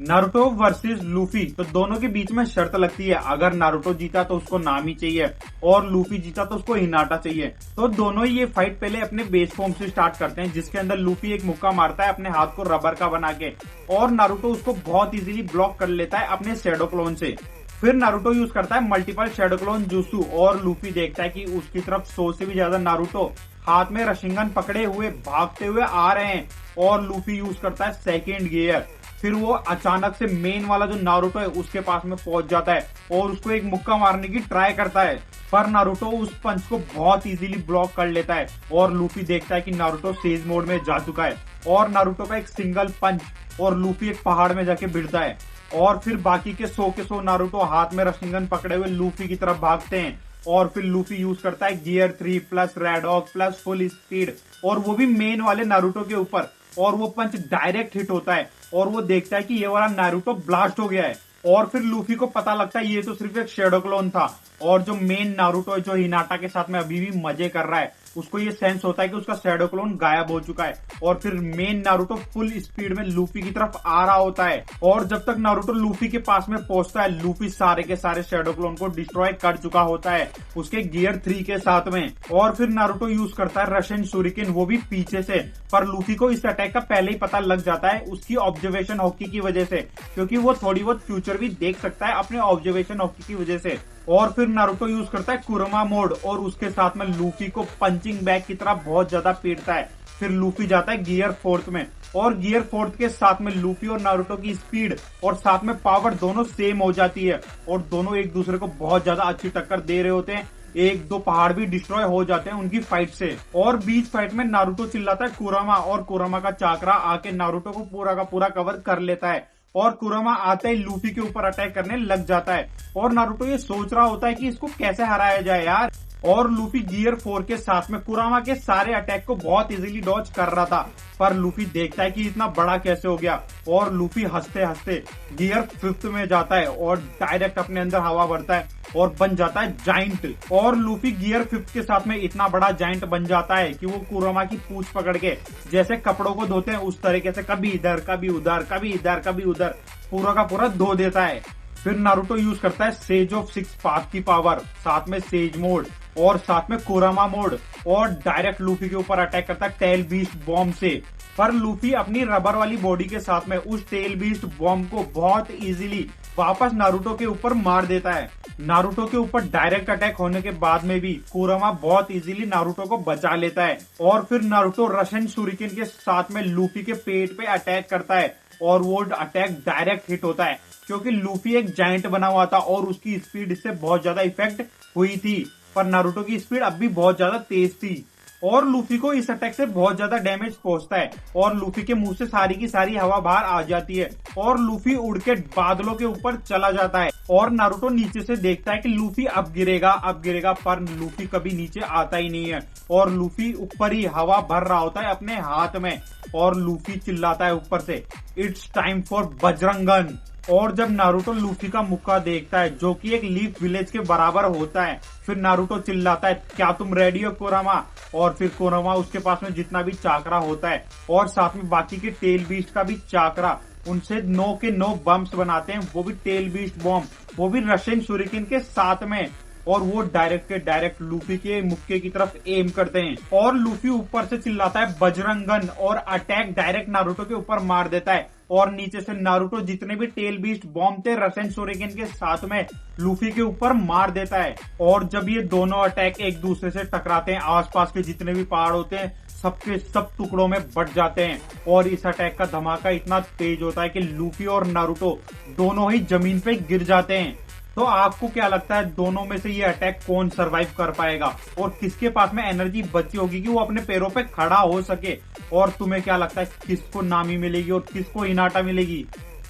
Naruto versus Luffy, तो दोनों के बीच में शर्त लगती है, अगर नारुतो जीता तो उसको नामी चाहिए और लूफी जीता तो उसको हिनाटा चाहिए। तो दोनों ही ये फाइट पहले अपने बेस फॉर्म से स्टार्ट करते हैं, जिसके अंदर लूफी एक मुक्का मारता है अपने हाथ को रबर का बना के और नारुतो उसको बहुत इजीली ब्लॉक कर लेता है अपने शैडो क्लोन से। फिर नारुतो यूज करता है मल्टीपल शैडो क्लोन जुत्सु और लूफी देखता है कि उसकी तरफ 100 से भी ज्यादा नारुतो हाथ में रशिंगन पकड़े हुए भागते हुए आ रहे हैं और लूफी यूज करता है सेकेंड गियर। फिर वो अचानक से मेन वाला जो नारुतो है उसके पास में पहुंच जाता है और उसको एक मुक्का मारने की ट्राई करता है, पर नारुतो उस पंच को बहुत इजीली ब्लॉक कर लेता है और लूफी देखता है कि नारुतो सेज मोड में जा चुका है और नारुतो का एक सिंगल पंच और लूफी एक पहाड़ में जाके भिड़ता है और फिर बाकी के 100 के 100 नारुतो हाथ में रशिंगन पकड़े हुए लूफी की तरफ भागते हैं और फिर लूफी यूज करता है gear 3 plus red hawk plus full speed और वो भी मेन वाले नारुतो के ऊपर और वो पंच डायरेक्ट हिट होता है और वो देखता है कि ये वाला नारुतो ब्लास्ट हो गया है और फिर लूफी को पता लगता है ये तो सिर्फ एक शैडो क्लोन था और जो मेन नारुतो है जो हिनाटा के साथ में अभी भी मजे कर रहा है उसको ये सेंस होता है कि उसका शैडो क्लोन गायब हो चुका है और फिर मेन नारुतो फुल स्पीड में लूफी की तरफ आ रहा होता है और जब तक नारुतो लूफी के पास में पहुंचता है लूफी सारे के सारे शैडो क्लोन को डिस्ट्रॉय कर चुका होता है उसके गियर 3 के साथ में और फिर नारुतो यूज करता है रशियन शूरिकेन, वो भी पीछे से। पर लूफी को इस अटैक का पहले ही पता लग जाता है उसकी ऑब्जर्वेशन हॉकी की वजह से, क्योंकि वो थोड़ी बहुत फ्यूचर भी देख सकता है अपने ऑब्जर्वेशन हॉकी की वजह से। और फिर नारुतो यूज करता है कुरमा मोड और उसके साथ में लूफी को पंचिंग बैग की तरह बहुत ज्यादा पीटता है। फिर लूफी जाता है गियर 4 में और गियर 4 के साथ में लूफी और नारुतो की स्पीड और साथ में पावर दोनों सेम हो जाती है और दोनों एक दूसरे को बहुत ज्यादा अच्छी टक्कर दे रहे होते हैं। एक दो पहाड़ भी डिस्ट्रॉय हो जाते हैं उनकी फाइट से और बीच फाइट में नारुतो चिल्लाता है कुरामा और कुरामा का चाकरा आके नारुतो को पूरा का पूरा कवर कर लेता है और कुरामा आते ही लूफी के ऊपर अटैक करने लग जाता है और नारुतो ये सोच रहा होता है कि इसको कैसे हराया जाए यार। और लूफी गियर 4 के साथ में कुरामा के सारे अटैक को बहुत इजीली डॉज कर रहा था, पर लूफी देखता है कि इतना बड़ा कैसे हो गया और लूफी हंसते हंसते गियर 5 में जाता है और डायरेक्ट अपने अंदर हवा भरता है और बन जाता है जाइंट। और लूफी गियर 5 के साथ में इतना बड़ा जाइंट बन जाता है कि वो कुरामा की पूंछ पकड़ के जैसे कपड़ों को धोते हैं उस तरीके से कभी इधर कभी उधर कभी इधर कभी उधर पूरा का पूरा धो देता है। फिर नारुतो यूज करता है सेज ऑफ 6 पाथ की पावर, साथ में सेज मोड और साथ में कुरामा मोड और डायरेक्ट लूफी के ऊपर अटैक करता है टेल बीस्ट बॉम्ब से। पर लूफी अपनी रबर वाली बॉडी के साथ में उस टेल बीस्ट बॉम्ब को बहुत इजीली वापस नारुतो के ऊपर मार देता है। नारुतो के ऊपर डायरेक्ट अटैक होने के बाद में भी कुरामा बहुत इजीली नारुतो को बचा लेता है और फिर नारुतो रशियन शूरिकेन के साथ में लूफी के पेट पे अटैक करता है और वो अटैक डायरेक्ट हिट होता है क्योंकि लूफी एक जायंट बना हुआ था और उसकी स्पीड इससे बहुत ज्यादा इफेक्ट हुई थी, पर नारुतो की स्पीड अब भी बहुत ज्यादा तेज थी और लूफी को इस अटैक से बहुत ज्यादा डैमेज पहुंचता है और लूफी के मुंह से सारी की सारी हवा बाहर आ जाती है और लूफी उड़ के बादलों के ऊपर चला जाता है और नारुतो नीचे से देखता है कि लूफी अब गिरेगा, पर लूफी कभी नीचे आता ही नहीं है और लूफी ऊपर ही हवा भर रहा होता है अपने हाथ में और लूफी चिल्लाता है ऊपर से, इट्स टाइम फॉर बजरंगन। और जब नारुतो लूफी का मुक्का देखता है जो कि एक लीफ विलेज के बराबर होता है, फिर नारुतो चिल्लाता है, क्या तुम रेडी हो कुरामा? और फिर कुरामा उसके पास में जितना भी चाकरा होता है और साथ में बाकी के टेल बीस्ट का भी चाकरा, उनसे 9 के 9 बम्स बनाते हैं, वो भी टेल बीस्ट बॉम्ब, वो भी रशियन शूरिकेन के साथ में, और वो डायरेक्ट के डायरेक्ट लूफी के मुक्के की तरफ एम करते हैं और लूफी ऊपर से चिल्लाता है बजरंगन और अटैक डायरेक्ट नारुतो के ऊपर मार देता है और नीचे से नारुतो जितने भी टेल बीस्ट बॉम्ब थे रशियन शूरिकेन के साथ में लूफी के ऊपर मार देता है। और जब ये दोनों अटैक एक दूसरे से टकराते हैं, आसपास के जितने भी पहाड़ होते हैं सबके सब टुकड़ों में बट जाते हैं और इस अटैक का धमाका इतना तेज होता है कि लूफी और नारुतो दोनों ही जमीन पे गिर जाते हैं। तो आपको क्या लगता है दोनों में से ये अटैक कौन सरवाइव कर पाएगा और किसके पास में एनर्जी बची होगी कि वो अपने पैरों पे खड़ा हो सके? और तुम्हें क्या लगता है किसको नामी मिलेगी और किसको हिनाटा मिलेगी?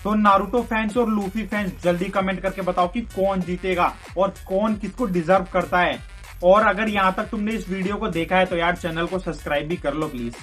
तो नारुतो फैंस और लूफी फैंस जल्दी कमेंट करके बताओ कि कौन जीतेगा और कौन किसको डिजर्व करता है। और अगर यहाँ तक तुमने इस वीडियो को देखा है तो यार चैनल को सब्सक्राइब भी कर लो प्लीज।